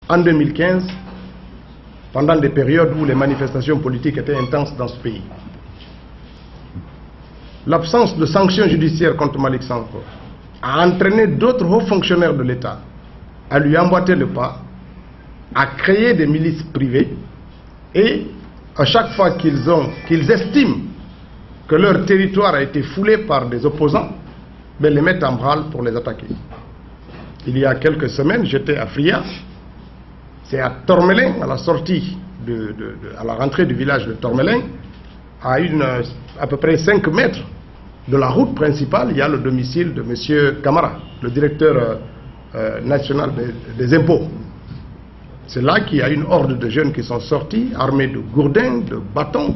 en 2015, pendant des périodes où les manifestations politiques étaient intenses dans ce pays. L'absence de sanctions judiciaires contre Malick Sanko a entraîné d'autres hauts fonctionnaires de l'État à lui emboîter le pas, à créer des milices privées et à chaque fois qu'ils estiment que leur territoire a été foulé par des opposants, les mettent en branle pour les attaquer. Il y a quelques semaines, j'étais à Fria, c'est à Tormelin, à la sortie, à la rentrée du village de Tormelin, à peu près 5 mètres de la route principale, il y a le domicile de M. Camara, le directeur national des impôts. C'est là qu'il y a une horde de jeunes qui sont sortis, armés de gourdins, de bâtons,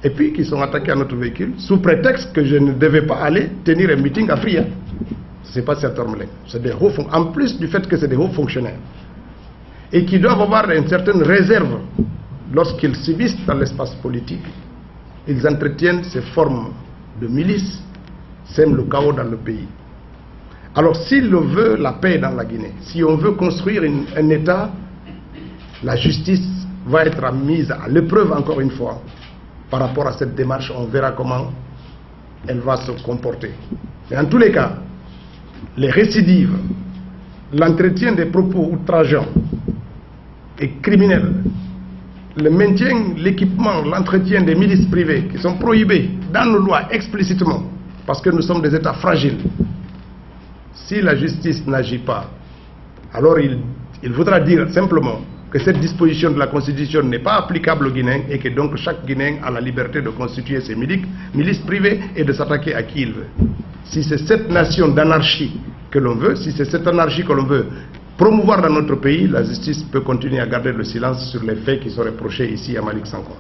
et puis qui sont attaqués à notre véhicule, sous prétexte que je ne devais pas aller tenir un meeting à Fria. Ce n'est pas cet homme-là. C'est des hauts fonctionnaires, en plus du fait que c'est des hauts fonctionnaires, et qui doivent avoir une certaine réserve lorsqu'ils subissent dans l'espace politique. Ils entretiennent ces formes de milices, sèment le chaos dans le pays. Alors s'il veut la paix dans la Guinée, si on veut construire un État, la justice va être mise à l'épreuve encore une fois. Par rapport à cette démarche, on verra comment elle va se comporter. Mais en tous les cas, les récidives, l'entretien des propos outrageants et criminels, le maintien, l'équipement, l'entretien des milices privées qui sont prohibés dans nos lois explicitement, parce que nous sommes des États fragiles. Si la justice n'agit pas, alors il faudra dire simplement que cette disposition de la Constitution n'est pas applicable aux Guinéens et que donc chaque Guinéen a la liberté de constituer ses milices privées et de s'attaquer à qui il veut. Si c'est cette nation d'anarchie que l'on veut, si c'est cette anarchie que l'on veut promouvoir dans notre pays, la justice peut continuer à garder le silence sur les faits qui sont reprochés ici à Malick Sanko.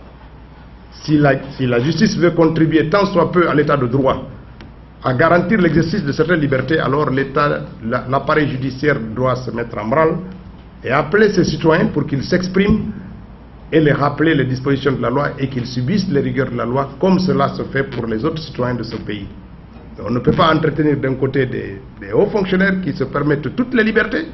Si la justice veut contribuer tant soit peu à l'état de droit, à garantir l'exercice de certaines libertés, alors l'appareil judiciaire doit se mettre en branle et appeler ses citoyens pour qu'ils s'expriment et les rappeler les dispositions de la loi et qu'ils subissent les rigueurs de la loi comme cela se fait pour les autres citoyens de ce pays. On ne peut pas entretenir d'un côté des hauts fonctionnaires qui se permettent toutes les libertés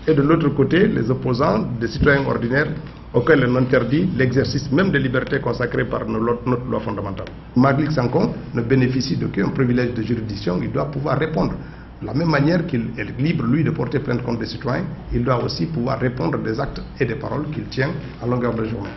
et de l'autre côté les opposants, des citoyens ordinaires auxquels on interdit l'exercice même des libertés consacrées par notre loi fondamentale. Malick Sanko ne bénéficie d'aucun privilège de juridiction, il doit pouvoir répondre. De la même manière qu'il est libre, lui, de porter plainte contre des citoyens, il doit aussi pouvoir répondre des actes et des paroles qu'il tient à longueur de journée.